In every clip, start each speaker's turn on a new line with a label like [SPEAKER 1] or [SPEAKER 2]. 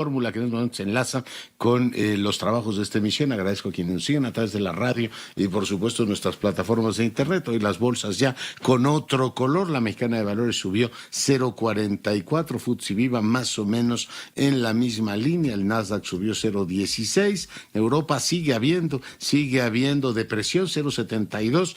[SPEAKER 1] fórmula que en este momento se enlaza con los trabajos de esta emisión. Agradezco a quienes nos siguen a través de la radio y por supuesto nuestras plataformas de internet. Hoy las bolsas ya con otro color. La Mexicana de Valores subió 0.44, FTSE Viva más o menos en la misma línea, el Nasdaq subió 0.16, Europa sigue habiendo depresión, 0.72,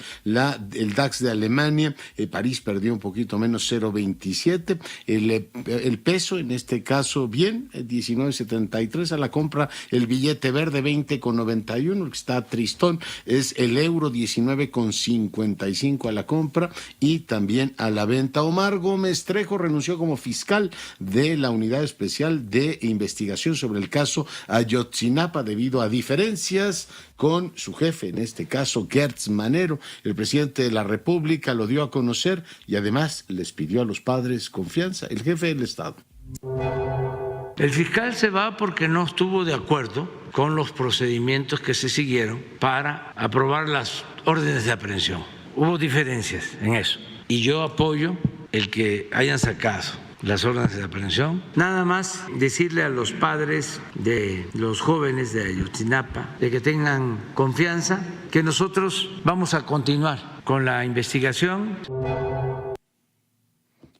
[SPEAKER 1] el DAX de Alemania, París perdió un poquito menos, 0.27, el peso en este caso bien, 19.73 a la compra, el billete verde 20.91, el que está tristón es el euro, 19.55 a la compra y también a la venta. Omar Gómez Trejo renunció como fiscal de la Unidad Especial de Investigación sobre el caso Ayotzinapa debido a diferencias con su jefe, en este caso Gertz Manero. El presidente de la República lo dio a conocer y además les pidió a los padres confianza, el jefe del Estado.
[SPEAKER 2] El fiscal se va porque no estuvo de acuerdo con los procedimientos que se siguieron para aprobar las órdenes de aprehensión. Hubo diferencias en eso y yo apoyo el que hayan sacado las órdenes de aprehensión. Nada más decirle a los padres de los jóvenes de Ayotzinapa de que tengan confianza, que nosotros vamos a continuar con la investigación.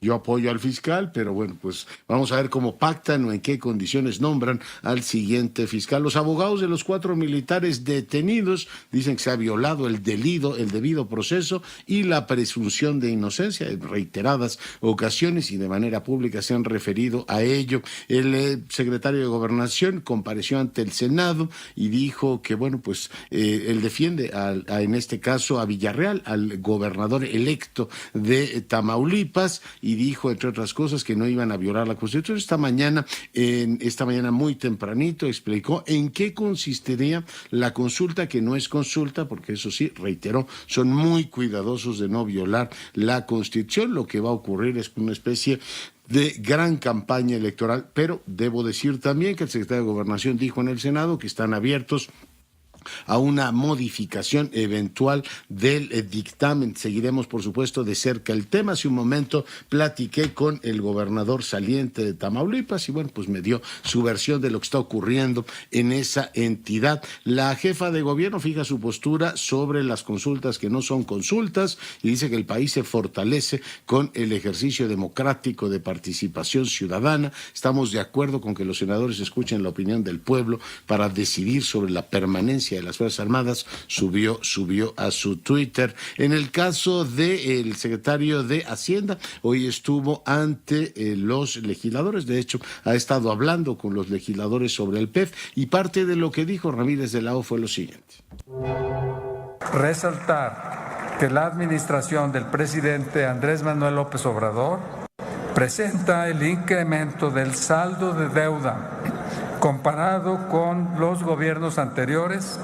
[SPEAKER 1] Yo apoyo al fiscal, pero bueno, pues vamos a ver cómo pactan o en qué condiciones nombran al siguiente fiscal. Los abogados de los 4 militares detenidos dicen que se ha violado el debido proceso y la presunción de inocencia. En reiteradas ocasiones y de manera pública se han referido a ello. El secretario de Gobernación compareció ante el Senado y dijo que, bueno, pues él defiende en este caso a Villarreal, al gobernador electo de Tamaulipas, y dijo, entre otras cosas, que no iban a violar la Constitución. Esta mañana muy tempranito, explicó en qué consistiría la consulta, que no es consulta, porque eso sí, reiteró, son muy cuidadosos de no violar la Constitución. Lo que va a ocurrir es una especie de gran campaña electoral, pero debo decir también que el secretario de Gobernación dijo en el Senado que están abiertos a una modificación eventual del dictamen. Seguiremos, por supuesto, de cerca el tema. Hace un momento platiqué con el gobernador saliente de Tamaulipas y, bueno, pues me dio su versión de lo que está ocurriendo en esa entidad. La jefa de gobierno fija su postura sobre las consultas que no son consultas y dice que el país se fortalece con el ejercicio democrático de participación ciudadana. Estamos de acuerdo con que los senadores escuchen la opinión del pueblo para decidir sobre la permanencia de las Fuerzas Armadas, subió a su Twitter. En el caso del secretario de Hacienda, hoy estuvo ante los legisladores, de hecho ha estado hablando con los legisladores sobre el PEF y parte de lo que dijo Ramírez de la O fue lo siguiente.
[SPEAKER 3] Resaltar que la administración del presidente Andrés Manuel López Obrador presenta el incremento del saldo de deuda comparado con los gobiernos anteriores,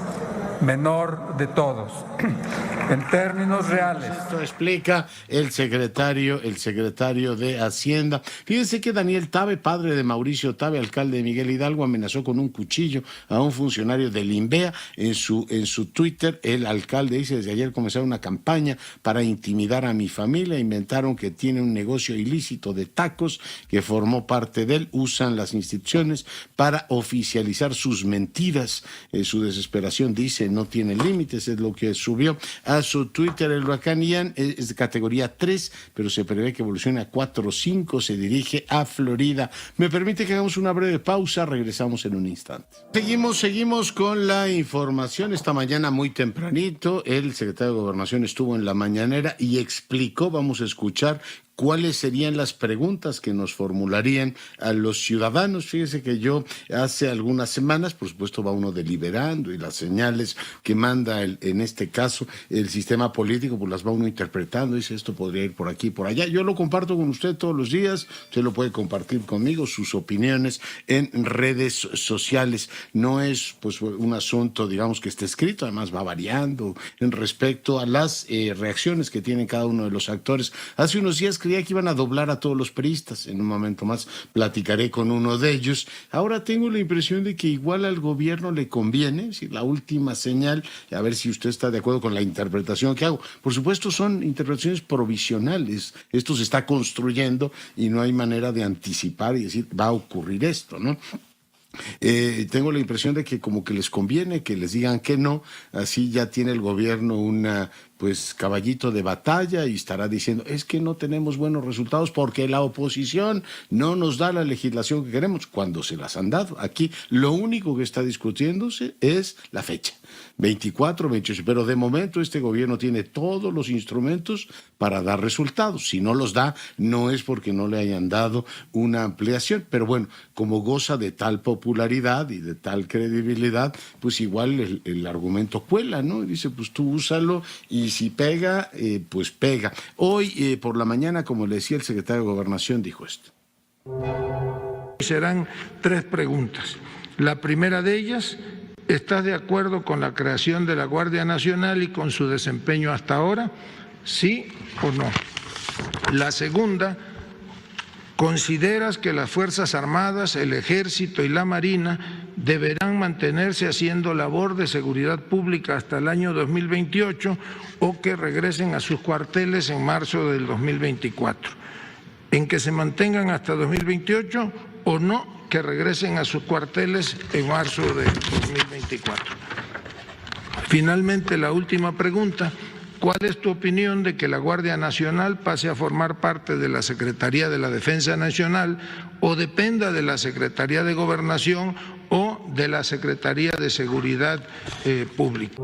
[SPEAKER 3] menor de todos. En términos reales.
[SPEAKER 1] Esto explica el secretario de Hacienda. Fíjense que Daniel Tabe, padre de Mauricio Tabe, alcalde de Miguel Hidalgo, amenazó con un cuchillo a un funcionario del INVEA. En su Twitter, el alcalde dice: desde ayer comenzaron una campaña para intimidar a mi familia. Inventaron que tiene un negocio ilícito de tacos que formó parte de él. Usan las instituciones para oficializar sus mentiras. Su desesperación, dice, no tiene límites. Es lo que subió a su Twitter. El huracán Ian es de categoría 3, pero se prevé que evolucione a 4 o 5, se dirige a Florida. Me permite que hagamos una breve pausa, regresamos en un instante. Seguimos con la información. Esta mañana muy tempranito, el secretario de Gobernación estuvo en la mañanera y explicó, vamos a escuchar, cuáles serían las preguntas que nos formularían a los ciudadanos. Fíjese que yo hace algunas semanas, por supuesto, va uno deliberando y las señales que manda en este caso el sistema político, pues las va uno interpretando, dice esto podría ir por aquí, por allá. Yo lo comparto con usted todos los días, usted lo puede compartir conmigo, sus opiniones en redes sociales. No es pues un asunto, digamos, que esté escrito, además va variando en respecto a las reacciones que tienen cada uno de los actores. Hace unos días creía que iban a doblar a todos los priistas. En un momento más platicaré con uno de ellos. Ahora tengo la impresión de que igual al gobierno le conviene, si la última señal, a ver si usted está de acuerdo con la interpretación que hago. Por supuesto, son interpretaciones provisionales. Esto se está construyendo y no hay manera de anticipar y decir, va a ocurrir esto, ¿no? Tengo la impresión de que como que les conviene que les digan que no, así ya tiene el gobierno una pues caballito de batalla y estará diciendo es que no tenemos buenos resultados porque la oposición no nos da la legislación que queremos, cuando se las han dado. Aquí lo único que está discutiéndose es la fecha, 24, 28, pero de momento este gobierno tiene todos los instrumentos para dar resultados. Si no los da, no es porque no le hayan dado una ampliación, pero bueno, como goza de tal popularidad y de tal credibilidad, pues igual el argumento cuela, ¿no? Dice, pues tú úsalo y si pega, pues pega. Hoy por la mañana, como le decía el secretario de Gobernación, dijo esto.
[SPEAKER 3] Serán 3 preguntas. La primera de ellas, ¿estás de acuerdo con la creación de la Guardia Nacional y con su desempeño hasta ahora? ¿Sí o no? La segunda, ¿consideras que las Fuerzas Armadas, el Ejército y la Marina deberán mantenerse haciendo labor de seguridad pública hasta el año 2028 o que regresen a sus cuarteles en marzo del 2024? ¿En que se mantengan hasta 2028 o no, que regresen a sus cuarteles en marzo del 2024? Finalmente, la última pregunta. ¿Cuál es tu opinión de que la Guardia Nacional pase a formar parte de la Secretaría de la Defensa Nacional o dependa de la Secretaría de Gobernación o de la Secretaría de Seguridad Pública?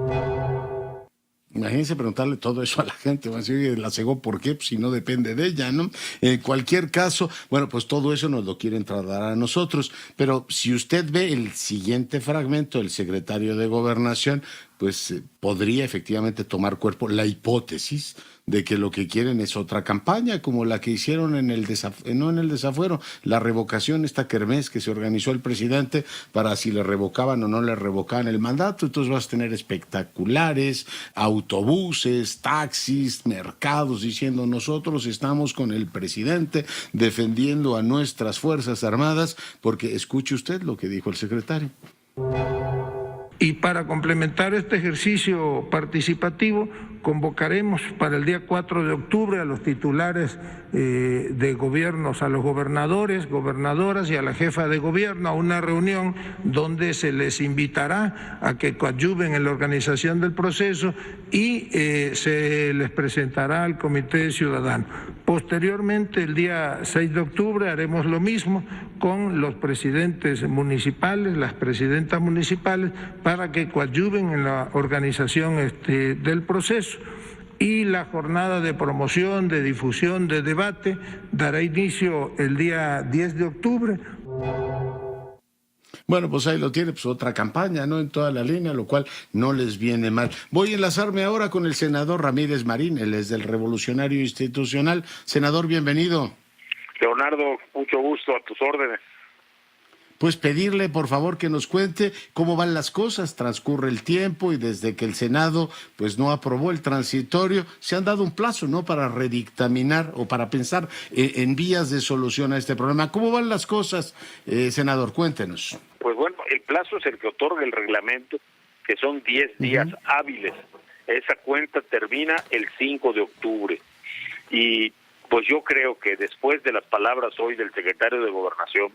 [SPEAKER 1] Imagínense preguntarle todo eso a la gente, van a decir, la cegó, ¿por qué? Pues si no depende de ella, ¿no? En cualquier caso, bueno, pues todo eso nos lo quieren trasladar a nosotros, pero si usted ve el siguiente fragmento del secretario de Gobernación, pues podría efectivamente tomar cuerpo la hipótesis de que lo que quieren es otra campaña, como la que hicieron en el no en el desafuero, la revocación, esta kermés que se organizó el presidente para si le revocaban o no le revocaban el mandato. Entonces vas a tener espectaculares, autobuses, taxis, mercados, diciendo nosotros estamos con el presidente defendiendo a nuestras Fuerzas Armadas, porque escuche usted lo que dijo el secretario.
[SPEAKER 3] Y para complementar este ejercicio participativo, convocaremos para el día 4 de octubre a los titulares de gobiernos, a los gobernadores, gobernadoras y a la jefa de gobierno a una reunión donde se les invitará a que coadyuven en la organización del proceso y se les presentará al Comité Ciudadano. Posteriormente, el día 6 de octubre, haremos lo mismo con los presidentes municipales, las presidentas municipales, para que coadyuven en la organización del proceso. Y la jornada de promoción, de difusión, de debate dará inicio el día 10 de octubre.
[SPEAKER 1] Bueno, pues ahí lo tiene, pues otra campaña, ¿no? En toda la línea, lo cual no les viene mal. Voy a enlazarme ahora con el senador Ramírez Marín, él es del Revolucionario Institucional. Senador, bienvenido.
[SPEAKER 4] Leonardo, mucho gusto, a tus órdenes.
[SPEAKER 1] Pues pedirle, por favor, que nos cuente cómo van las cosas, transcurre el tiempo y desde que el Senado pues no aprobó el transitorio, se han dado un plazo, ¿no?, para redictaminar o para pensar en vías de solución a este problema. ¿Cómo van las cosas, senador? Cuéntenos.
[SPEAKER 4] Pues bueno, el plazo es el que otorga el reglamento, que son 10 días hábiles. Esa cuenta termina el 5 de octubre. Y pues yo creo que después de las palabras hoy del secretario de Gobernación,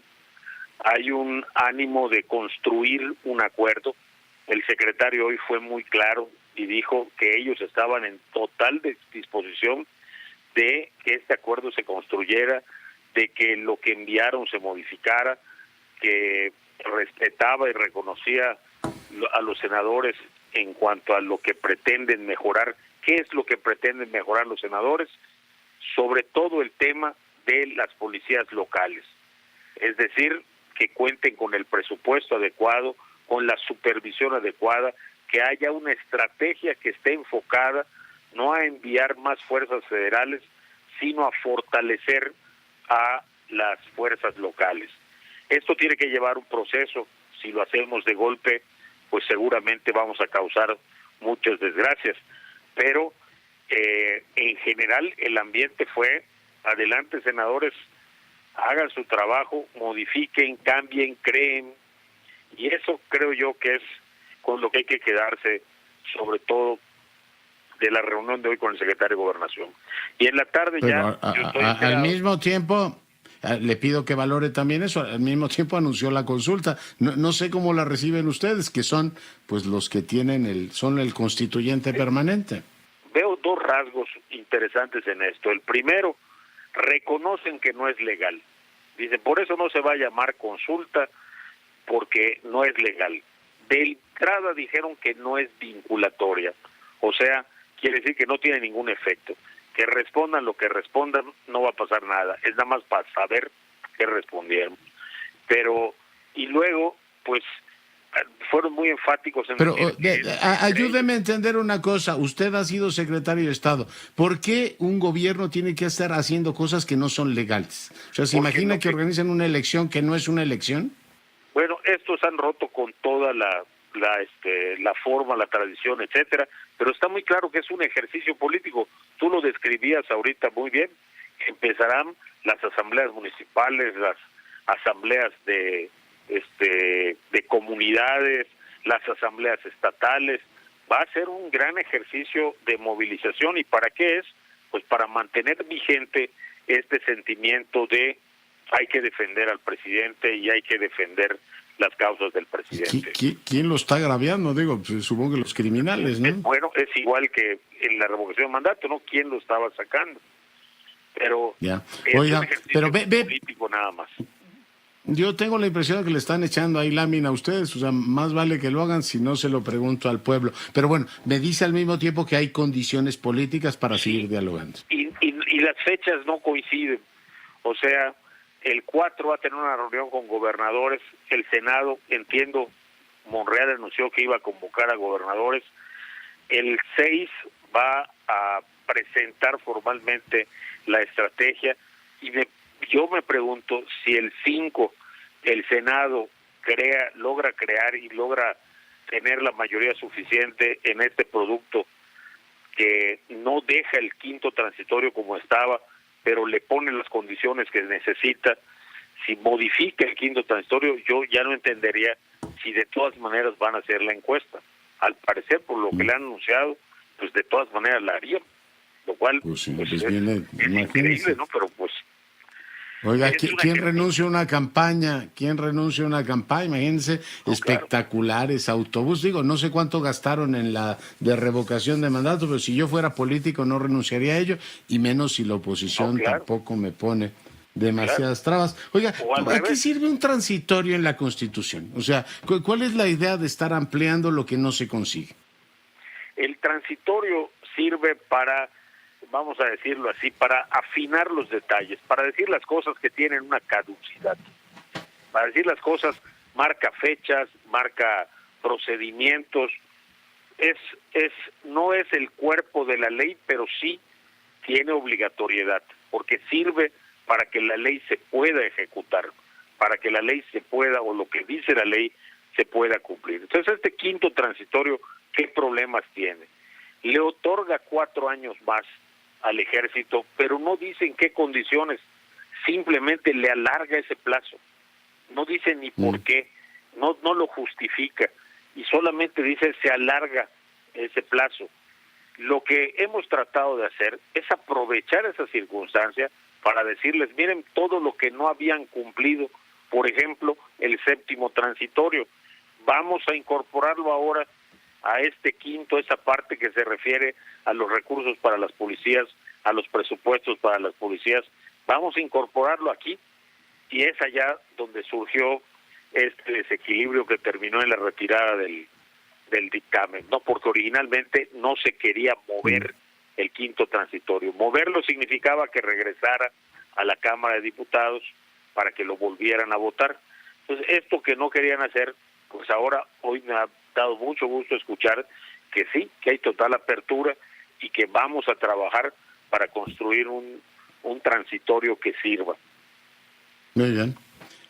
[SPEAKER 4] hay un ánimo de construir un acuerdo. El secretario hoy fue muy claro y dijo que ellos estaban en total disposición de que este acuerdo se construyera, de que lo que enviaron se modificara, que respetaba y reconocía a los senadores en cuanto a lo que pretenden mejorar. ¿Qué es lo que pretenden mejorar los senadores? Sobre todo el tema de las policías locales. Es decir, que cuenten con el presupuesto adecuado, con la supervisión adecuada, que haya una estrategia que esté enfocada no a enviar más fuerzas federales, sino a fortalecer a las fuerzas locales. Esto tiene que llevar un proceso. Si lo hacemos de golpe, pues seguramente vamos a causar muchas desgracias. Pero en general el ambiente fue, adelante senadores, hagan su trabajo, modifiquen, cambien, creen, y eso creo yo que es con lo que hay que quedarse, sobre todo de la reunión de hoy con el secretario de Gobernación. Y en la tarde
[SPEAKER 1] pero
[SPEAKER 4] ya...
[SPEAKER 1] al mismo tiempo, le pido que valore también eso. Al mismo tiempo anunció la consulta. No sé cómo la reciben ustedes, que son pues los que son el constituyente permanente.
[SPEAKER 4] Veo dos rasgos interesantes en esto. El primero, reconocen que no es legal. Dicen, por eso no se va a llamar consulta, porque no es legal. De entrada dijeron que no es vinculatoria. O sea, quiere decir que no tiene ningún efecto. Que respondan lo que respondan, no va a pasar nada. Es nada más para saber qué respondieron. Pero, y luego, pues, fueron muy enfáticos en...
[SPEAKER 1] Pero ayúdeme a entender una cosa. Usted ha sido secretario de Estado. ¿Por qué un gobierno tiene que estar haciendo cosas que no son legales? O sea, ¿se imagina que organizan una elección que no es una elección?
[SPEAKER 4] Bueno, estos han roto con toda la forma, la tradición, etcétera, pero está muy claro que es un ejercicio político. Tú lo describías ahorita muy bien. Empezarán las asambleas municipales, las asambleas de comunidades, las asambleas estatales. Va a ser un gran ejercicio de movilización. ¿Y para qué es? Pues para mantener vigente este sentimiento de hay que defender al presidente y hay que defender las causas del presidente.
[SPEAKER 1] ¿Quién lo está agraviando? Digo, pues, supongo que los criminales, ¿no?
[SPEAKER 4] Bueno, es igual que en la revocación de mandato, ¿no? ¿Quién lo estaba sacando? Pero
[SPEAKER 1] ya.
[SPEAKER 4] Es
[SPEAKER 1] Oiga,
[SPEAKER 4] un ejercicio
[SPEAKER 1] pero ve,
[SPEAKER 4] político nada más.
[SPEAKER 1] Yo tengo la impresión de que le están echando ahí lámina a ustedes, o sea, más vale que lo hagan si no se lo pregunto al pueblo. Pero bueno, me dice al mismo tiempo que hay condiciones políticas para seguir dialogando.
[SPEAKER 4] Y las fechas no coinciden. O sea, el 4 va a tener una reunión con gobernadores, el Senado, entiendo, Monreal anunció que iba a convocar a gobernadores, el 6 va a presentar formalmente la estrategia y yo me pregunto si el 5 el Senado logra crear y logra tener la mayoría suficiente en este producto que no deja el quinto transitorio como estaba, pero le pone las condiciones que necesita. Si modifica el quinto transitorio, yo ya no entendería si de todas maneras van a hacer la encuesta. Al parecer, por lo que le han anunciado, pues de todas maneras la harían, lo cual
[SPEAKER 1] pues sí,
[SPEAKER 4] pues
[SPEAKER 1] es
[SPEAKER 4] increíble, ¿no? Pero pues...
[SPEAKER 1] Oiga, ¿quién renuncia a una campaña? ¿Quién renuncia a una campaña? Imagínense, no, espectaculares, claro. Autobús. Digo, no sé cuánto gastaron en la de revocación de mandato, pero si yo fuera político no renunciaría a ello, y menos si la oposición tampoco me pone demasiadas trabas. Oiga, ¿a qué sirve un transitorio en la Constitución? O sea, ¿cuál es la idea de estar ampliando lo que no se consigue?
[SPEAKER 4] El transitorio sirve para, vamos a decirlo así, para afinar los detalles, para decir las cosas que tienen una caducidad, para decir las cosas, marca fechas, marca procedimientos, no es el cuerpo de la ley, pero sí tiene obligatoriedad, porque sirve para que la ley se pueda ejecutar, para que la ley se pueda, o lo que dice la ley, se pueda cumplir. Entonces, este quinto transitorio, ¿qué problemas tiene? Le otorga 4 años más al ejército, pero no dice en qué condiciones, simplemente le alarga ese plazo, no dice ni por qué, no lo justifica, y solamente dice se alarga ese plazo. Lo que hemos tratado de hacer es aprovechar esa circunstancia para decirles, miren todo lo que no habían cumplido, por ejemplo, el séptimo transitorio, vamos a incorporarlo ahora a este quinto, esa parte que se refiere a los recursos para las policías, a los presupuestos para las policías, vamos a incorporarlo aquí, y es allá donde surgió este desequilibrio que terminó en la retirada del dictamen, no, porque originalmente no se quería mover el quinto transitorio. Moverlo significaba que regresara a la Cámara de Diputados para que lo volvieran a votar. Entonces, esto que no querían hacer, pues ahora, hoy me ha dado mucho gusto escuchar que sí, que hay total apertura y que vamos a trabajar para construir un transitorio que sirva.
[SPEAKER 1] Muy bien.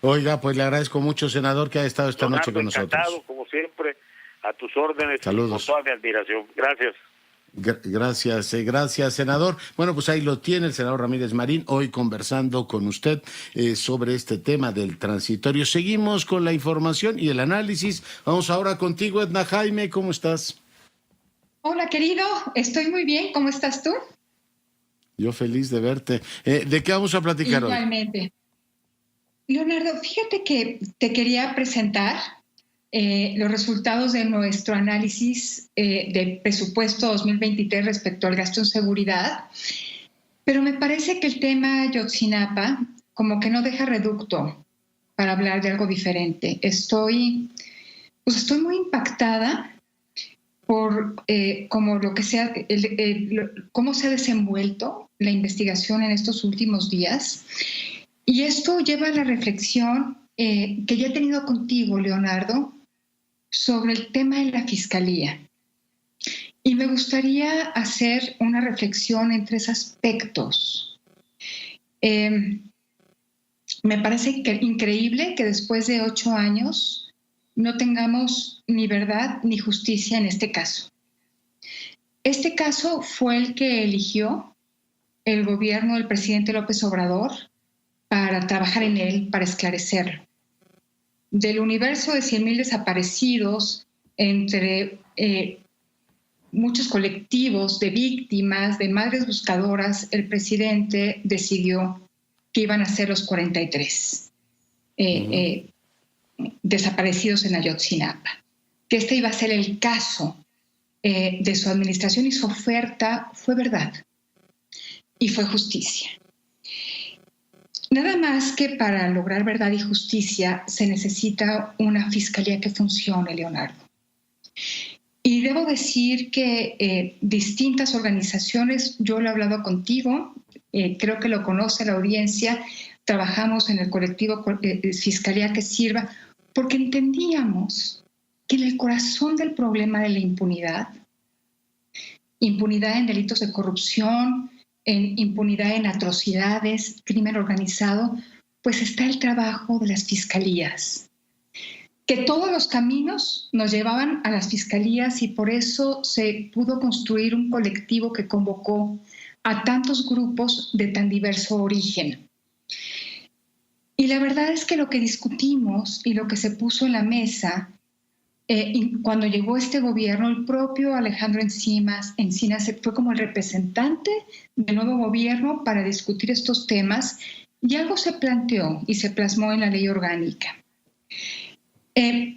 [SPEAKER 1] Oiga, pues le agradezco mucho, senador, que haya estado esta noche con nosotros.
[SPEAKER 4] Encantado, como siempre, a tus órdenes.
[SPEAKER 1] Saludos.
[SPEAKER 4] Y con toda mi admiración. Gracias.
[SPEAKER 1] Gracias, senador. Bueno, pues ahí lo tiene el senador Ramírez Marín, hoy conversando con usted sobre este tema del transitorio. Seguimos con la información y el análisis. Vamos ahora contigo, Edna Jaime, ¿cómo estás?
[SPEAKER 5] Hola, querido, estoy muy bien, ¿cómo estás tú?
[SPEAKER 1] Yo feliz de verte. ¿De qué vamos a platicar hoy?
[SPEAKER 5] Igualmente. Leonardo, fíjate que te quería presentar los resultados de nuestro análisis del presupuesto 2023 respecto al gasto en seguridad, pero me parece que el tema Ayotzinapa como que no deja reducto para hablar de algo diferente. Estoy muy impactada por cómo se ha desenvuelto la investigación en estos últimos días. Y esto lleva a la reflexión que ya he tenido contigo, Leonardo, sobre el tema de la Fiscalía. Y me gustaría hacer una reflexión en 3 aspectos. Me parece increíble que después de 8 años no tengamos ni verdad ni justicia en este caso. Este caso fue el que eligió el gobierno del presidente López Obrador para trabajar en él, para esclarecerlo. Del universo de 100,000 desaparecidos, entre muchos colectivos de víctimas, de madres buscadoras, el presidente decidió que iban a ser los 43 desaparecidos en Ayotzinapa, que este iba a ser el caso de su administración, y su oferta fue verdad y fue justicia. Nada más que para lograr verdad y justicia se necesita una fiscalía que funcione, Leonardo. Y debo decir que distintas organizaciones, yo lo he hablado contigo, creo que lo conoce la audiencia, trabajamos en el colectivo Fiscalía que Sirva, porque entendíamos que en el corazón del problema de la impunidad en delitos de corrupción, en impunidad en atrocidades, crimen organizado, pues está el trabajo de las fiscalías. Que todos los caminos nos llevaban a las fiscalías, y por eso se pudo construir un colectivo que convocó a tantos grupos de tan diverso origen. Y la verdad es que lo que discutimos y lo que se puso en la mesa cuando llegó este gobierno, el propio Alejandro Encinas fue como el representante del nuevo gobierno para discutir estos temas, y algo se planteó y se plasmó en la ley orgánica.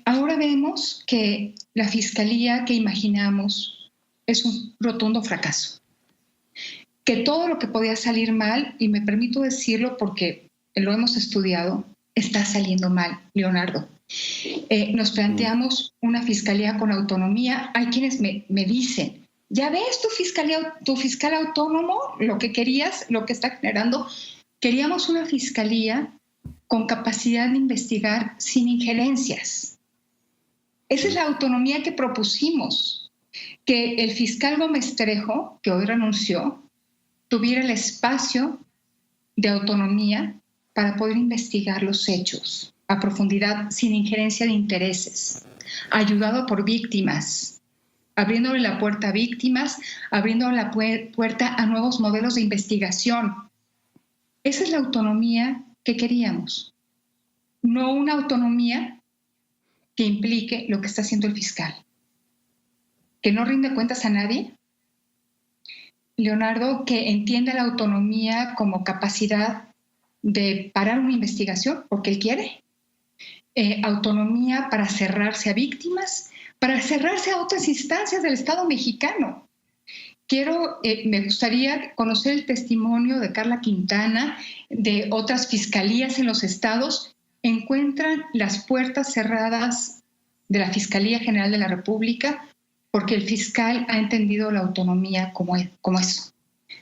[SPEAKER 5] Ahora vemos que la fiscalía que imaginamos es un rotundo fracaso. Que todo lo que podía salir mal, y me permito decirlo porque lo hemos estudiado, está saliendo mal, Leonardo. Nos planteamos una fiscalía con autonomía. Hay quienes me dicen, ¿ya ves tu fiscal autónomo? Lo que querías, lo que está generando. Queríamos una fiscalía con capacidad de investigar sin injerencias. Esa es la autonomía que propusimos. Que el fiscal Gómez Trejo, que hoy renunció, tuviera el espacio de autonomía para poder investigar los hechos a profundidad, sin injerencia de intereses, ayudado por víctimas, abriéndole la puerta a víctimas, abriendo la puerta a nuevos modelos de investigación. Esa es la autonomía que queríamos, no una autonomía que implique lo que está haciendo el fiscal, que no rinde cuentas a nadie. Leonardo, que entienda la autonomía como capacidad de parar una investigación porque él quiere. Autonomía para cerrarse a víctimas, para cerrarse a otras instancias del Estado mexicano. Me gustaría conocer el testimonio de Carla Quintana, de otras fiscalías en los estados. Encuentran las puertas cerradas de la Fiscalía General de la República porque el fiscal ha entendido la autonomía como eso.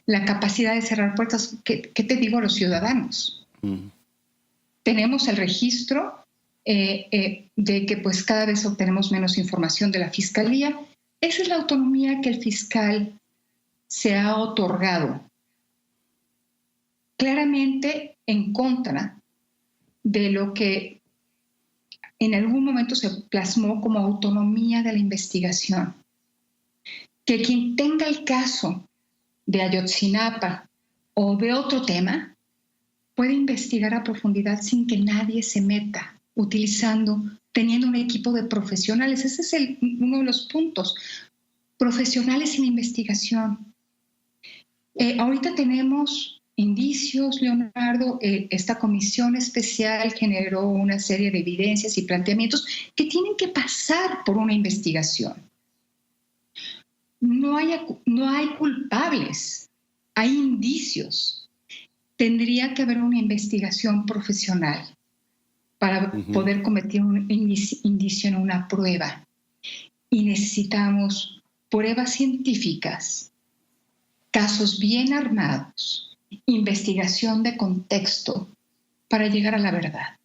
[SPEAKER 5] La capacidad de cerrar puertas. ¿Qué te digo a los ciudadanos? Tenemos el registro de que pues cada vez obtenemos menos información de la Fiscalía. Esa es la autonomía que el fiscal se ha otorgado, claramente en contra de lo que en algún momento se plasmó como autonomía de la investigación. Que quien tenga el caso de Ayotzinapa o de otro tema puede investigar a profundidad sin que nadie se meta, teniendo un equipo de profesionales. Ese es uno de los puntos. Profesionales en investigación. Ahorita tenemos indicios, Leonardo. Esta comisión especial generó una serie de evidencias y planteamientos que tienen que pasar por una investigación. No hay culpables, hay indicios. Tendría que haber una investigación profesional para poder convertir un indicio en una prueba. Y necesitamos pruebas científicas, casos bien armados, investigación de contexto para llegar a la verdad.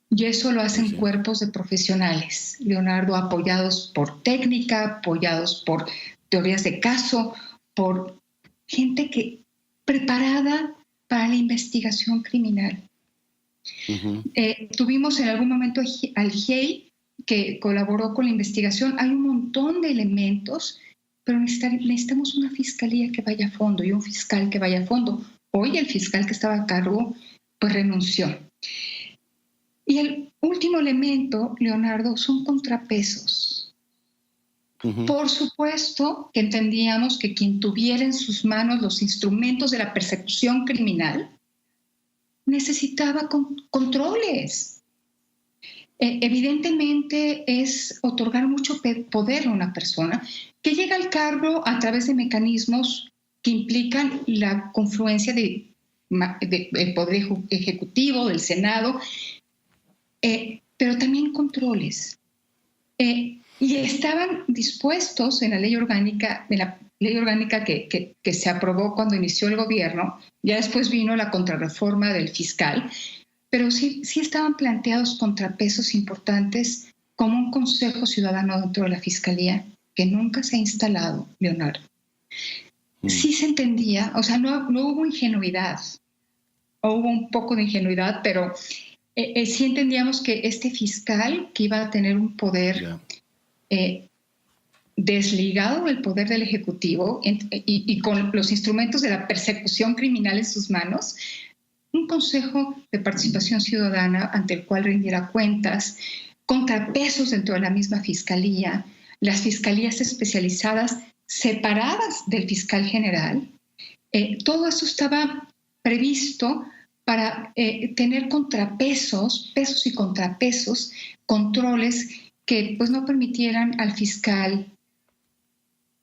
[SPEAKER 5] Y eso lo hacen cuerpos de profesionales, Leonardo, apoyados por técnica, apoyados por teorías de caso, por gente preparada para la investigación criminal. Tuvimos en algún momento al GIEI, que colaboró con la investigación. Hay un montón de elementos, pero necesitamos una fiscalía que vaya a fondo y un fiscal que vaya a fondo. Hoy el fiscal que estaba a cargo pues renunció. Y el último elemento, Leonardo, son contrapesos. Por supuesto que entendíamos que quien tuviera en sus manos los instrumentos de la persecución criminal necesitaba controles. Evidentemente es otorgar mucho poder a una persona que llega al cargo a través de mecanismos que implican la confluencia del Poder Ejecutivo, del Senado, pero también controles. Y estaban dispuestos en la ley orgánica, que se aprobó cuando inició el gobierno. Ya después vino la contrarreforma del fiscal, pero sí estaban planteados contrapesos importantes, como un consejo ciudadano dentro de la fiscalía, que nunca se ha instalado, Leonardo. Sí se entendía, o sea, no hubo ingenuidad, o hubo un poco de ingenuidad, pero sí entendíamos que este fiscal, que iba a tener un poder desligado del poder del Ejecutivo y con los instrumentos de la persecución criminal en sus manos, un consejo de participación ciudadana ante el cual rindiera cuentas, contrapesos dentro de la misma fiscalía, las fiscalías especializadas separadas del fiscal general. Todo eso estaba previsto para tener contrapesos, pesos y contrapesos, controles que pues no permitieran al fiscal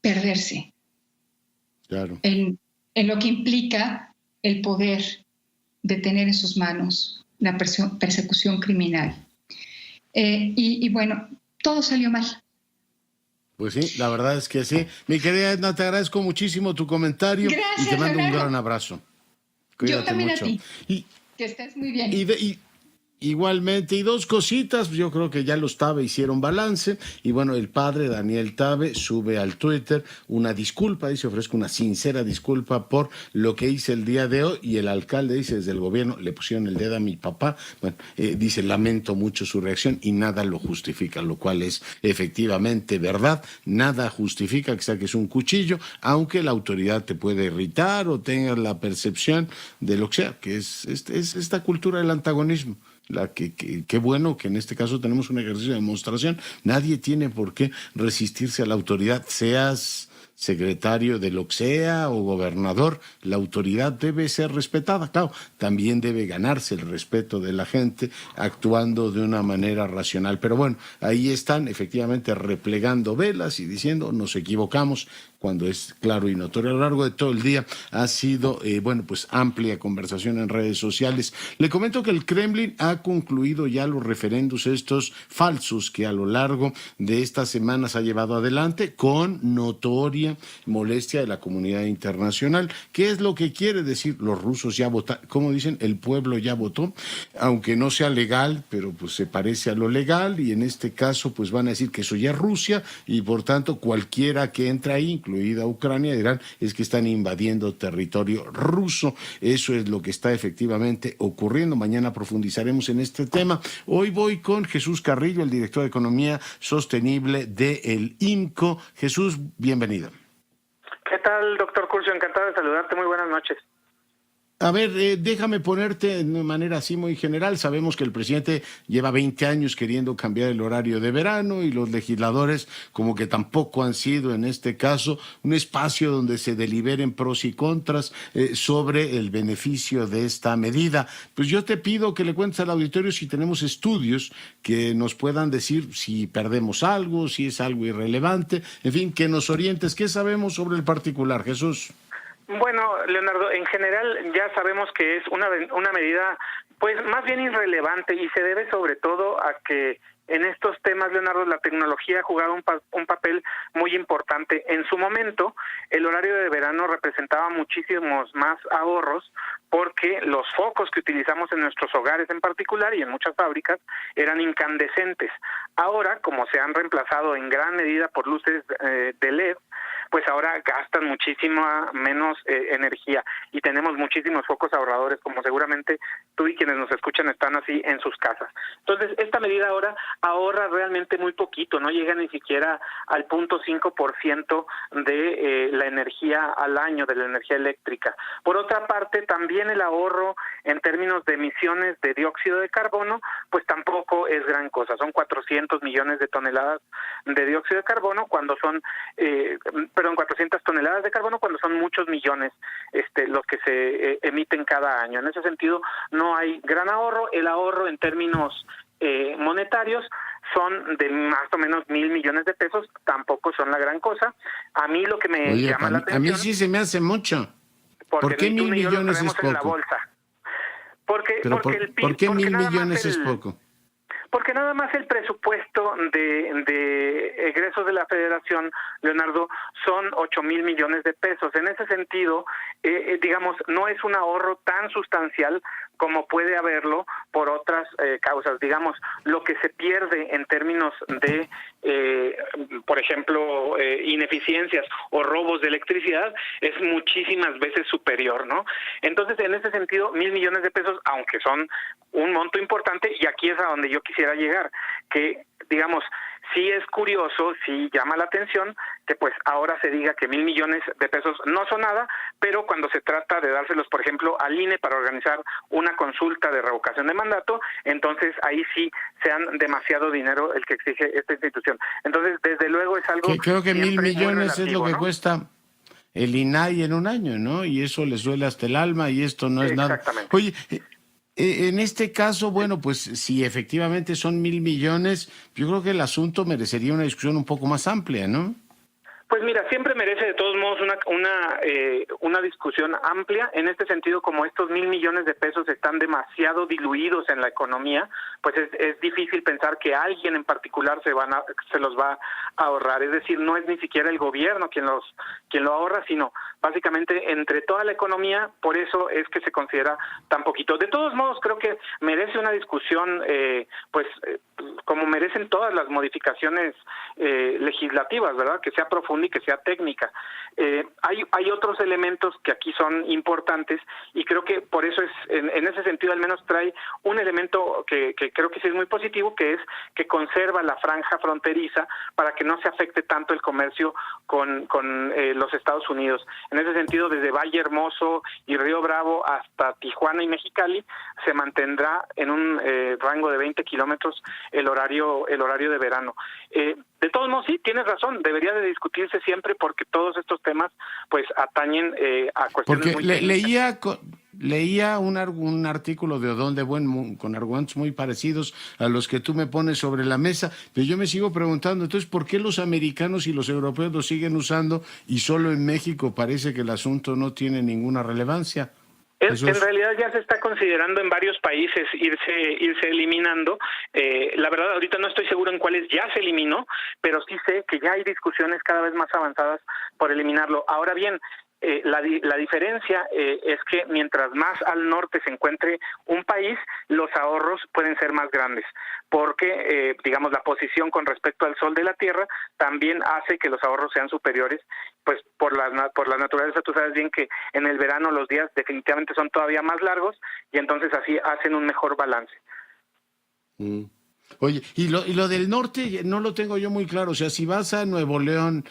[SPEAKER 5] perderse en lo que implica el poder de tener en sus manos la persecución criminal. Y bueno, todo salió mal.
[SPEAKER 1] Pues sí, la verdad es que sí. Mi querida Edna, te agradezco muchísimo tu comentario.
[SPEAKER 5] Gracias,
[SPEAKER 1] y te mando
[SPEAKER 5] Leonardo.
[SPEAKER 1] un gran abrazo. Cuídate
[SPEAKER 5] Yo también
[SPEAKER 1] mucho.
[SPEAKER 5] a ti. Que estés muy bien.
[SPEAKER 1] Igualmente, y dos cositas, yo creo que ya los Tabe hicieron balance, y bueno, el padre Daniel Tabe sube al Twitter una disculpa, dice, ofrezco una sincera disculpa por lo que hice el día de hoy, y el alcalde dice, desde el gobierno le pusieron el dedo a mi papá, bueno, dice, lamento mucho su reacción, y nada lo justifica, lo cual es efectivamente verdad, nada justifica que saques un cuchillo, aunque la autoridad te puede irritar o tengas la percepción de lo que sea, que es esta cultura del antagonismo. Qué bueno que en este caso tenemos un ejercicio de demostración. Nadie tiene por qué resistirse a la autoridad, seas secretario de lo que sea o gobernador. La autoridad debe ser respetada, claro, también debe ganarse el respeto de la gente actuando de una manera racional, pero bueno, ahí están efectivamente replegando velas y diciendo nos equivocamos, cuando es claro y notorio. A lo largo de todo el día ha sido, pues amplia conversación en redes sociales. Le comento que el Kremlin ha concluido ya los referendos estos falsos que a lo largo de estas semanas ha llevado adelante con notoria molestia de la comunidad internacional. ¿Qué es lo que quiere decir? Los rusos ya votaron, como dicen, el pueblo ya votó, aunque no sea legal, pero pues se parece a lo legal, y en este caso pues van a decir que eso ya es Rusia, y por tanto cualquiera que entre ahí, incluida Ucrania, dirán es que están invadiendo territorio ruso. Eso es lo que está efectivamente ocurriendo. Mañana profundizaremos en este tema. Hoy voy con Jesús Carrillo, el director de Economía Sostenible del INCO. Jesús, bienvenido.
[SPEAKER 6] ¿Qué tal, doctor Curcio? Encantado de saludarte. Muy buenas noches.
[SPEAKER 1] A ver, déjame ponerte de manera así muy general. Sabemos que el presidente lleva 20 años queriendo cambiar el horario de verano y los legisladores como que tampoco han sido en este caso un espacio donde se deliberen pros y contras sobre el beneficio de esta medida. Pues yo te pido que le cuentes al auditorio si tenemos estudios que nos puedan decir si perdemos algo, si es algo irrelevante, en fin, que nos orientes. ¿Qué sabemos sobre el particular, Jesús?
[SPEAKER 6] Bueno, Leonardo, en general ya sabemos que es una medida pues más bien irrelevante y se debe sobre todo a que en estos temas, Leonardo, la tecnología ha jugado un papel muy importante. En su momento, el horario de verano representaba muchísimos más ahorros porque los focos que utilizamos en nuestros hogares en particular y en muchas fábricas eran incandescentes. Ahora, como se han reemplazado en gran medida por luces de LED, pues ahora gastan muchísima menos energía y tenemos muchísimos focos ahorradores, como seguramente tú y quienes nos escuchan están así en sus casas. Entonces, esta medida ahora ahorra realmente muy poquito, no llega ni siquiera al 0.5% de la energía al año, de la energía eléctrica. Por otra parte, también el ahorro en términos de emisiones de dióxido de carbono, pues tampoco es gran cosa, son 400 millones de toneladas de dióxido de carbono cuando son 400 toneladas de carbono cuando son muchos millones los que se emiten cada año. En ese sentido, no hay gran ahorro. El ahorro en términos monetarios son de más o menos 1,000 millones de pesos, tampoco son la gran cosa. A mí lo que me llama la atención...
[SPEAKER 1] A mí sí se me hace mucho. ¿Por qué 1,000 millones es poco?
[SPEAKER 6] En la bolsa. ¿Por qué
[SPEAKER 1] 1,000 millones es poco?
[SPEAKER 6] Porque nada más el presupuesto de egresos de la Federación, Leonardo, son 8,000 millones de pesos. En ese sentido, digamos, no es un ahorro tan sustancial como puede haberlo por otras causas. Digamos, lo que se pierde en términos de, por ejemplo, ineficiencias o robos de electricidad es muchísimas veces superior, ¿no? Entonces, en ese sentido, 1,000 millones de pesos, aunque son un monto importante, y aquí es a donde yo quisiera llegar, que, digamos, sí es curioso, sí llama la atención que pues ahora se diga que 1,000 millones de pesos no son nada, pero cuando se trata de dárselos, por ejemplo, al INE para organizar una consulta de revocación de mandato, entonces ahí sí sean demasiado dinero el que exige esta institución. Entonces, desde luego es algo...
[SPEAKER 1] Creo que 1,000 millones es lo que cuesta el INAI en un año, ¿no? Y eso les duele hasta el alma y esto no es nada. Oye, en este caso, bueno, pues si efectivamente son 1,000 millones, yo creo que el asunto merecería una discusión un poco más amplia, ¿no?
[SPEAKER 6] Pues mira, siempre merece de todos modos una discusión amplia. En este sentido, como estos 1,000 millones de pesos están demasiado diluidos en la economía, pues es difícil pensar que alguien en particular se los va a ahorrar. Es decir, no es ni siquiera el gobierno quien lo ahorra, sino básicamente entre toda la economía. Por eso es que se considera tan poquito. De todos modos, creo que merece una discusión, como merecen todas las modificaciones legislativas, ¿verdad? Que sea profunda y que sea técnica. Hay otros elementos que aquí son importantes y creo que por eso es, en ese sentido al menos trae un elemento que creo que sí es muy positivo, que es que conserva la franja fronteriza para que no se afecte tanto el comercio con los Estados Unidos. En ese sentido, desde Valle Hermoso y Río Bravo hasta Tijuana y Mexicali se mantendrá en un rango de 20 kilómetros el horario de verano. De todos modos, sí, tienes razón, debería de discutirse siempre porque todos estos temas pues atañen a cuestiones
[SPEAKER 1] porque leía un artículo de Odón de Buen con argumentos muy parecidos a los que tú me pones sobre la mesa, pero yo me sigo preguntando, entonces, ¿por qué los americanos y los europeos lo siguen usando y solo en México parece que el asunto no tiene ninguna relevancia?
[SPEAKER 6] En realidad ya se está considerando en varios países irse eliminando. La verdad ahorita no estoy seguro en cuáles ya se eliminó, pero sí sé que ya hay discusiones cada vez más avanzadas por eliminarlo. Ahora bien, la diferencia es que mientras más al norte se encuentre un país, los ahorros pueden ser más grandes, porque digamos la posición con respecto al sol de la Tierra también hace que los ahorros sean superiores, pues por la naturaleza. Tú sabes bien que en el verano los días definitivamente son todavía más largos y entonces así hacen un mejor balance.
[SPEAKER 1] Oye, y lo del norte no lo tengo yo muy claro. O sea, si vas a Nuevo León,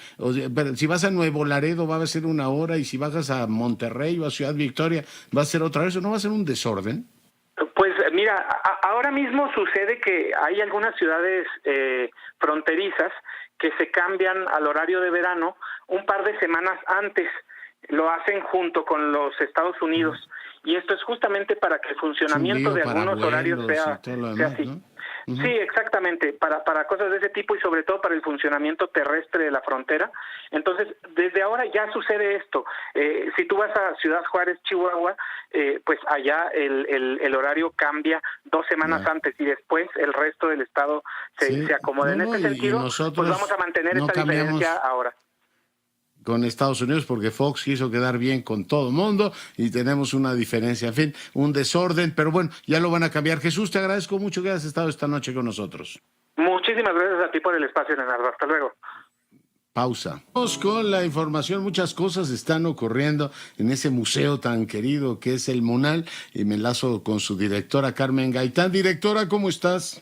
[SPEAKER 1] si vas a Nuevo Laredo va a ser 1 hora, y si bajas a Monterrey o a Ciudad Victoria va a ser otra vez. ¿Eso no va a ser un desorden?
[SPEAKER 6] Pues mira, ahora mismo sucede que hay algunas ciudades fronterizas que se cambian al horario de verano un par de semanas antes. Lo hacen junto con los Estados Unidos. Y esto es justamente para que el funcionamiento de algunos horarios sea así.
[SPEAKER 1] ¿No?
[SPEAKER 6] Sí, exactamente, para cosas de ese tipo y sobre todo para el funcionamiento terrestre de la frontera. Entonces, desde ahora ya sucede esto. Si tú vas a Ciudad Juárez, Chihuahua, pues allá el horario cambia 2 semanas antes y después el resto del estado se acomoda. En este sentido, pues vamos a mantener esta diferencia ahora
[SPEAKER 1] con Estados Unidos, porque Fox quiso quedar bien con todo el mundo y tenemos una diferencia, en fin, un desorden, pero bueno, ya lo van a cambiar. Jesús, te agradezco mucho que hayas estado esta noche con nosotros.
[SPEAKER 6] Muchísimas gracias a ti por el espacio, Leonardo. Hasta luego.
[SPEAKER 1] Pausa. Vamos con la información. Muchas cosas están ocurriendo en ese museo tan querido que es el MUNAL, y me enlazo con su directora, Carmen Gaitán. Directora, ¿cómo estás?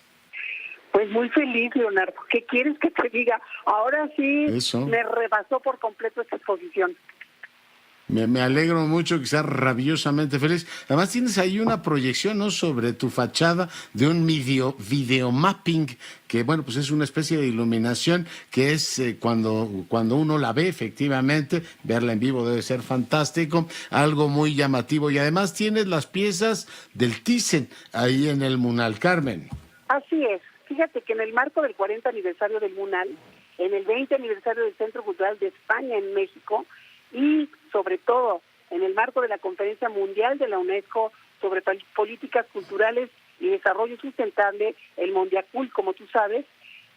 [SPEAKER 7] Pues muy feliz, Leonardo. ¿Qué quieres que te diga? Ahora sí me rebasó por completo esta exposición.
[SPEAKER 1] Me alegro mucho que seas rabiosamente feliz. Además tienes ahí una proyección, ¿no?, sobre tu fachada de un videomapping, que bueno, pues es una especie de iluminación que es cuando uno la ve, efectivamente, verla en vivo debe ser fantástico, algo muy llamativo. Y además tienes las piezas del Thyssen ahí en el MUNAL, Carmen.
[SPEAKER 7] Así es. Fíjate que en el marco del 40 aniversario del MUNAL, en el 20 aniversario del Centro Cultural de España en México, y sobre todo en el marco de la Conferencia Mundial de la UNESCO sobre Políticas Culturales y Desarrollo Sustentable, el Mondiacult, como tú sabes,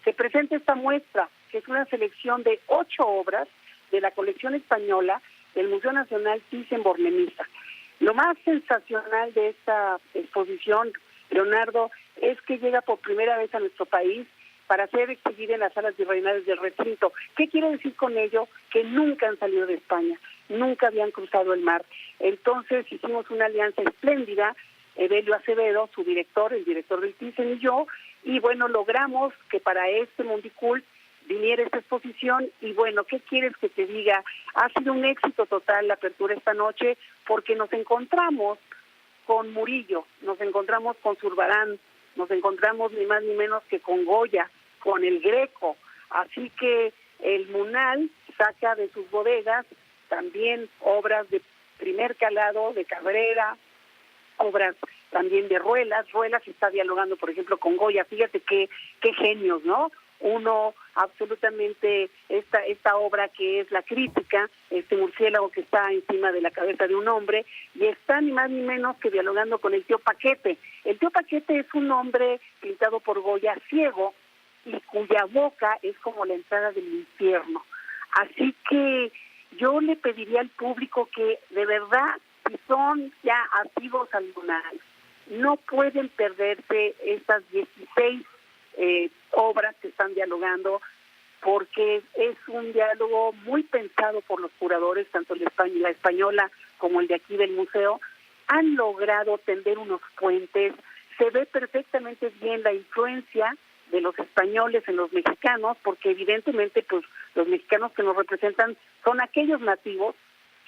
[SPEAKER 7] se presenta esta muestra, que es una selección de 8 obras de la colección española del Museo Nacional Thyssen-Bornemisza. Lo más sensacional de esta exposición, Leonardo, es que llega por primera vez a nuestro país para ser exhibida en las salas virreinales del recinto. ¿Qué quiero decir con ello? Que nunca han salido de España, nunca habían cruzado el mar. Entonces hicimos una alianza espléndida, Evelio Acevedo, su director, el director del Thyssen, y yo, y bueno, logramos que para este Mondiacult viniera esta exposición. Y bueno, ¿qué quieres que te diga? Ha sido un éxito total la apertura esta noche, porque nos encontramos con Murillo, nos encontramos con Zurbarán, nos encontramos ni más ni menos que con Goya, con el Greco. Así que el MUNAL saca de sus bodegas también obras de primer calado, de Cabrera, obras también de Ruelas. Ruelas está dialogando, por ejemplo, con Goya. Fíjate qué genios, ¿no? Uno, absolutamente, esta obra que es La Crítica, este murciélago que está encima de la cabeza de un hombre, y está ni más ni menos que dialogando con el tío Paquete. El tío Paquete es un hombre pintado por Goya ciego, y cuya boca es como la entrada del infierno. Así que yo le pediría al público que, de verdad, si son ya activos al MUNAL, no pueden perderse estas 16 obras que están dialogando, porque es un diálogo muy pensado por los curadores, tanto la española como el de aquí del museo. Han logrado tender unos puentes, se ve perfectamente bien la influencia de los españoles en los mexicanos, porque evidentemente pues los mexicanos que nos representan son aquellos nativos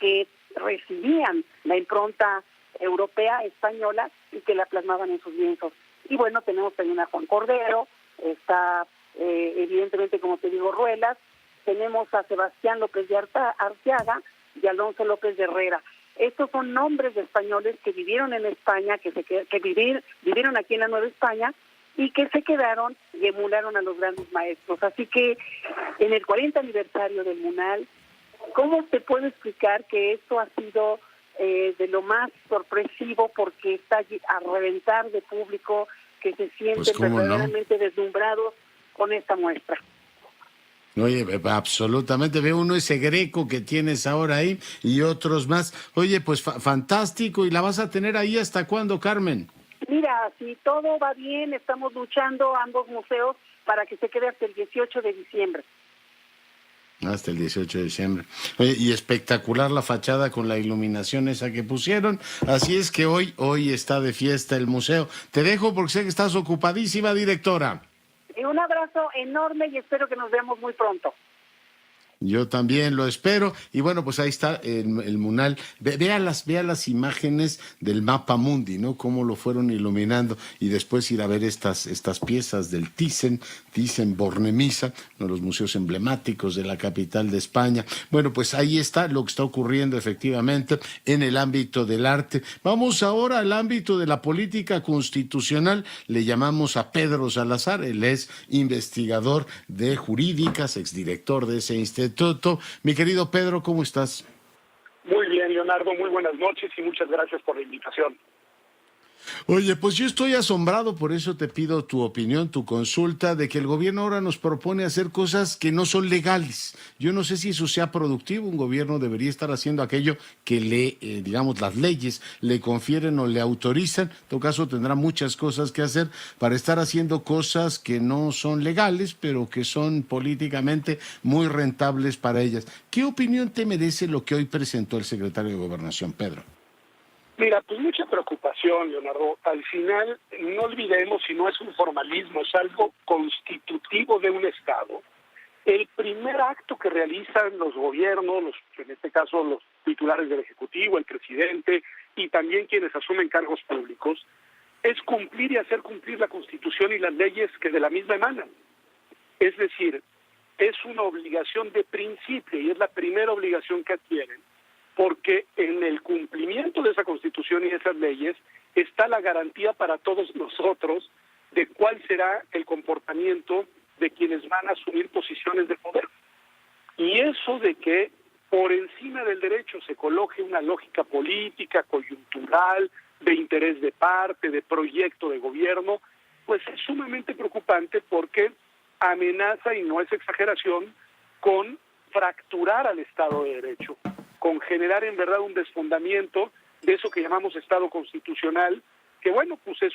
[SPEAKER 7] que recibían la impronta europea, española, y que la plasmaban en sus lienzos. Y bueno, tenemos también a Juan Cordero, está evidentemente, como te digo, Ruelas, tenemos a Sebastián López de Arteaga y Alonso López de Herrera. Estos son nombres de españoles que vivieron en España, que vivieron aquí en la Nueva España, y que se quedaron y emularon a los grandes maestros. Así que en el 40 aniversario del MUNAL, ¿cómo te puedo explicar que esto ha sido de lo más sorpresivo? Porque está a reventar de público, que se sienten verdaderamente deslumbrados con esta muestra.
[SPEAKER 1] Oye, absolutamente, ve uno ese Greco que tienes ahora ahí y otros más. Oye, pues fantástico. ¿Y la vas a tener ahí hasta cuándo, Carmen?
[SPEAKER 7] Mira, si todo va bien, estamos luchando ambos museos para que se quede hasta el 18 de diciembre.
[SPEAKER 1] Hasta el 18 de diciembre. Oye, y espectacular la fachada con la iluminación esa que pusieron. Así es que hoy está de fiesta el museo. Te dejo porque sé que estás ocupadísima, directora.
[SPEAKER 7] Y un abrazo enorme y espero que nos veamos muy pronto.
[SPEAKER 1] Yo también lo espero. Y bueno, pues ahí está el Munal. Vea las imágenes del mapa mundi, ¿no? Cómo lo fueron iluminando. Y después ir a ver estas piezas del Thyssen-Bornemisza, uno de los museos emblemáticos de la capital de España. Bueno, pues ahí está lo que está ocurriendo efectivamente en el ámbito del arte. Vamos ahora al ámbito de la política constitucional. Le llamamos a Pedro Salazar. Él es investigador de jurídicas, exdirector de ese instituto. Mi querido Pedro, ¿cómo estás?
[SPEAKER 8] Muy bien, Leonardo, muy buenas noches y muchas gracias por la invitación.
[SPEAKER 1] Oye, pues yo estoy asombrado, por eso te pido tu opinión, tu consulta, de que el gobierno ahora nos propone hacer cosas que no son legales. Yo no sé si eso sea productivo. Un gobierno debería estar haciendo aquello que digamos, las leyes le confieren o le autorizan. En todo caso, tendrá muchas cosas que hacer para estar haciendo cosas que no son legales, pero que son políticamente muy rentables para ellas. ¿Qué opinión te merece lo que hoy presentó el secretario de Gobernación, Pedro?
[SPEAKER 8] Mira, pues mucha preocupación, Leonardo. Al final, no olvidemos, si no es un formalismo, es algo constitutivo de un Estado. El primer acto que realizan los gobiernos, en este caso los titulares del Ejecutivo, el presidente y también quienes asumen cargos públicos, es cumplir y hacer cumplir la Constitución y las leyes que de la misma emanan. Es decir, es una obligación de principio y es la primera obligación que adquieren, porque en el cumplimiento de esa Constitución y esas leyes está la garantía para todos nosotros de cuál será el comportamiento de quienes van a asumir posiciones de poder. Y eso de que por encima del derecho se coloque una lógica política, coyuntural, de interés de parte, de proyecto de gobierno, pues es sumamente preocupante porque amenaza, y no es exageración, con fracturar al Estado de Derecho, con generar en verdad un desfondamiento de eso que llamamos Estado constitucional, que bueno, pues es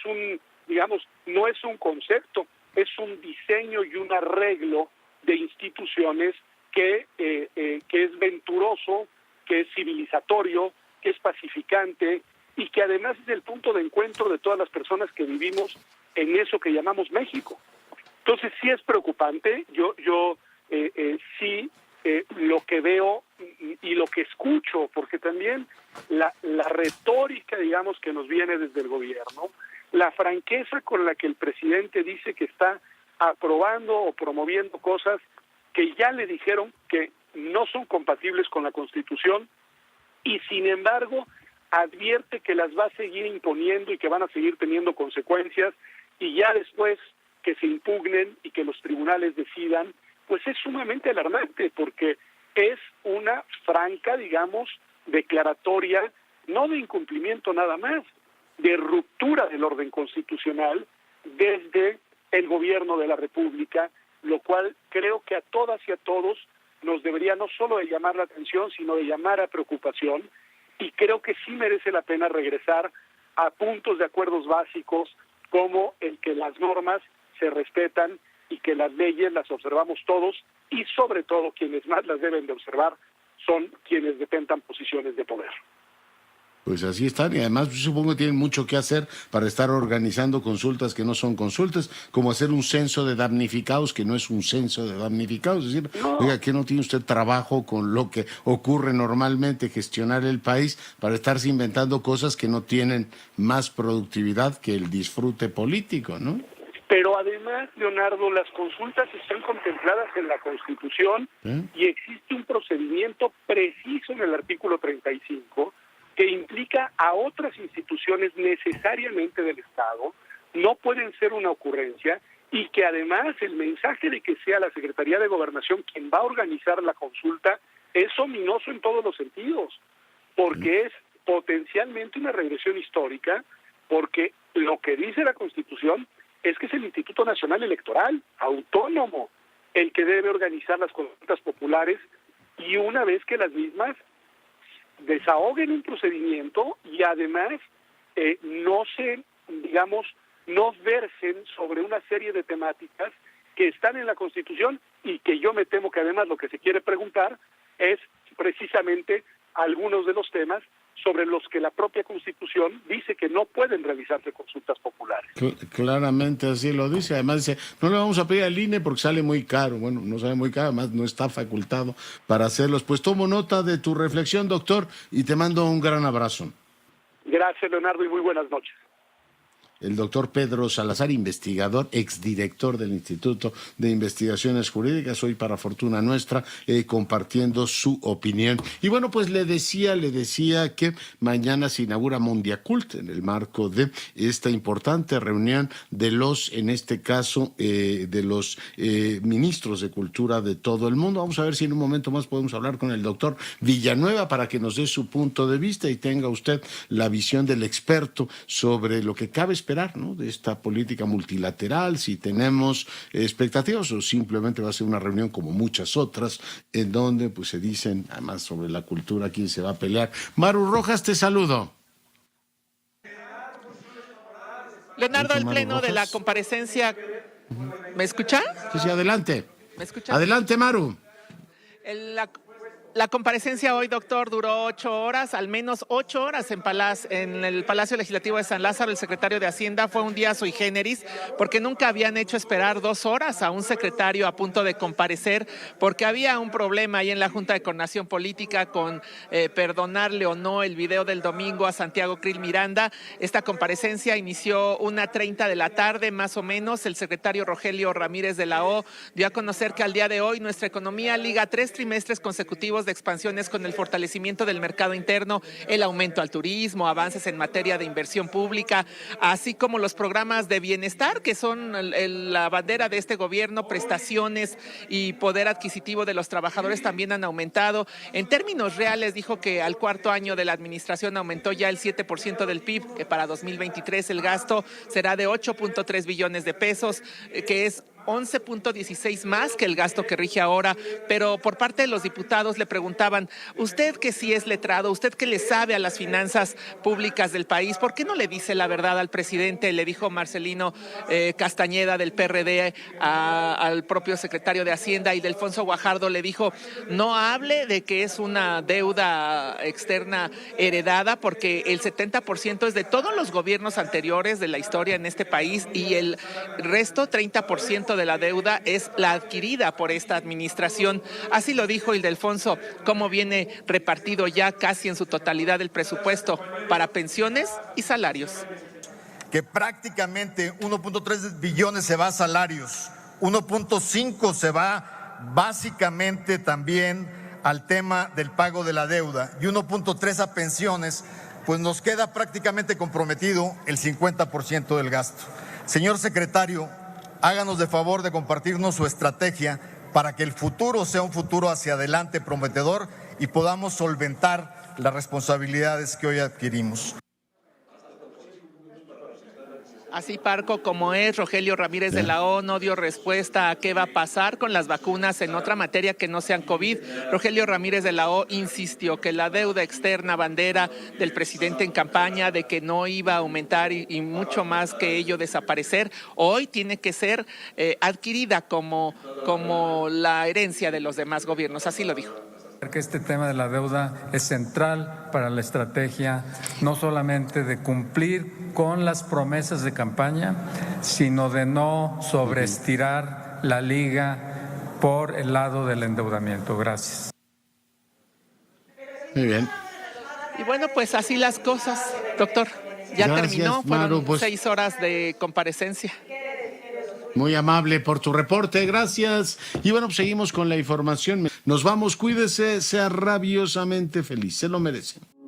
[SPEAKER 8] no es un concepto, es un diseño y un arreglo de instituciones que es venturoso, que es civilizatorio, que es pacificante y que además es el punto de encuentro de todas las personas que vivimos en eso que llamamos México. Entonces sí es preocupante. Yo sí lo que veo y lo que escucho, porque también la retórica, digamos, que nos viene desde el gobierno, la franqueza con la que el presidente dice que está aprobando o promoviendo cosas que ya le dijeron que no son compatibles con la Constitución y sin embargo advierte que las va a seguir imponiendo y que van a seguir teniendo consecuencias y ya después que se impugnen y que los tribunales decidan, pues es sumamente alarmante porque es una franca, digamos, declaratoria, no de incumplimiento nada más, de ruptura del orden constitucional desde el gobierno de la República, lo cual creo que a todas y a todos nos debería no solo de llamar la atención, sino de llamar a preocupación, y creo que sí merece la pena regresar a puntos de acuerdos básicos como el que las normas se respetan y que las leyes las observamos todos y sobre todo quienes más las deben de observar son quienes detentan posiciones de poder.
[SPEAKER 1] Pues así están, y además supongo que tienen mucho que hacer para estar organizando consultas que no son consultas, como hacer un censo de damnificados que no es un censo de damnificados. Es decir, no. Oiga, ¿que no tiene usted trabajo con lo que ocurre normalmente, gestionar el país, para estarse inventando cosas que no tienen más productividad que el disfrute político, ¿no?
[SPEAKER 8] Pero además, Leonardo, las consultas están contempladas en la Constitución y existe un procedimiento preciso en el artículo 35 que implica a otras instituciones necesariamente del Estado, no pueden ser una ocurrencia, y que además el mensaje de que sea la Secretaría de Gobernación quien va a organizar la consulta es ominoso en todos los sentidos, porque es potencialmente una regresión histórica, porque lo que dice la Constitución es que es el Instituto Nacional Electoral, autónomo, el que debe organizar las consultas populares, y una vez que las mismas desahoguen un procedimiento y además no versen sobre una serie de temáticas que están en la Constitución y que yo me temo que además lo que se quiere preguntar es precisamente algunos de los temas sobre los que la propia Constitución dice que no pueden realizarse consultas populares.
[SPEAKER 1] Claramente así lo dice. Además dice, no le vamos a pedir al INE porque sale muy caro. Bueno, no sale muy caro, además no está facultado para hacerlos. Pues tomo nota de tu reflexión, doctor, y te mando un gran abrazo.
[SPEAKER 8] Gracias, Leonardo, y muy buenas noches.
[SPEAKER 1] El doctor Pedro Salazar, investigador, exdirector del Instituto de Investigaciones Jurídicas, hoy para fortuna nuestra, compartiendo su opinión. Y bueno, pues le decía que mañana se inaugura Mondiacult en el marco de esta importante reunión de los, en este caso, de los ministros de cultura de todo el mundo. Vamos a ver si en un momento más podemos hablar con el doctor Villanueva para que nos dé su punto de vista y tenga usted la visión del experto sobre lo que cabe esperar, ¿no?, de esta política multilateral, si tenemos expectativas o simplemente va a ser una reunión como muchas otras en donde pues se dicen además sobre la cultura quién se va a pelear. Maru Rojas, te saludo.
[SPEAKER 9] Leonardo, el pleno de la comparecencia. ¿Me escucha?
[SPEAKER 1] Sí, adelante.
[SPEAKER 9] ¿Me escucha?
[SPEAKER 1] Adelante, Maru.
[SPEAKER 9] La comparecencia hoy, doctor, duró 8 horas, al menos 8 horas en el Palacio Legislativo de San Lázaro. El secretario de Hacienda fue un día sui generis porque nunca habían hecho esperar 2 horas a un secretario a punto de comparecer porque había un problema ahí en la Junta de Coordinación Política con perdonarle o no el video del domingo a Santiago Krill Miranda. Esta comparecencia inició 1:30 de la tarde, más o menos. El secretario Rogelio Ramírez de la O dio a conocer que al día de hoy nuestra economía liga 3 trimestres consecutivos de expansiones con el fortalecimiento del mercado interno, el aumento al turismo, avances en materia de inversión pública, así como los programas de bienestar que son la bandera de este gobierno. Prestaciones y poder adquisitivo de los trabajadores también han aumentado. En términos reales, dijo que al cuarto año de la administración aumentó ya el 7% del PIB, que para 2023 el gasto será de 8.3 billones de pesos, que es 11.16 más que el gasto que rige ahora. Pero por parte de los diputados le preguntaban, usted que sí es letrado, usted que le sabe a las finanzas públicas del país, ¿por qué no le dice la verdad al presidente? Le dijo Marcelino Castañeda del PRD al propio secretario de Hacienda, y Delfonso Guajardo le dijo, no hable de que es una deuda externa heredada, porque el 70% es de todos los gobiernos anteriores de la historia en este país y el resto, 30% de la deuda, es la adquirida por esta administración. Así lo dijo Ildefonso, cómo viene repartido ya casi en su totalidad el presupuesto para pensiones y salarios.
[SPEAKER 10] Que prácticamente 1.3 billones se va a salarios, 1.5 se va básicamente también al tema del pago de la deuda y 1.3 a pensiones, pues nos queda prácticamente comprometido el 50% del gasto. Señor secretario, háganos de favor de compartirnos su estrategia para que el futuro sea un futuro hacia adelante prometedor y podamos solventar las responsabilidades que hoy adquirimos.
[SPEAKER 9] Así parco como es, Rogelio Ramírez de la O no dio respuesta a qué va a pasar con las vacunas en otra materia que no sean COVID. Rogelio Ramírez de la O insistió que la deuda externa, bandera del presidente en campaña, de que no iba a aumentar y mucho más que ello desaparecer, hoy tiene que ser adquirida como la herencia de los demás gobiernos. Así lo dijo.
[SPEAKER 3] Que este tema de la deuda es central para la estrategia, no solamente de cumplir con las promesas de campaña, sino de no sobreestirar la liga por el lado del endeudamiento. Gracias.
[SPEAKER 1] Muy bien.
[SPEAKER 9] Y bueno, pues así las cosas, doctor. Ya gracias, terminó, fueron
[SPEAKER 1] Maru, pues
[SPEAKER 9] 6 horas de comparecencia.
[SPEAKER 1] Muy amable por tu reporte, gracias. Y bueno, pues seguimos con la información. Nos vamos, cuídese, sea rabiosamente feliz, se lo merece.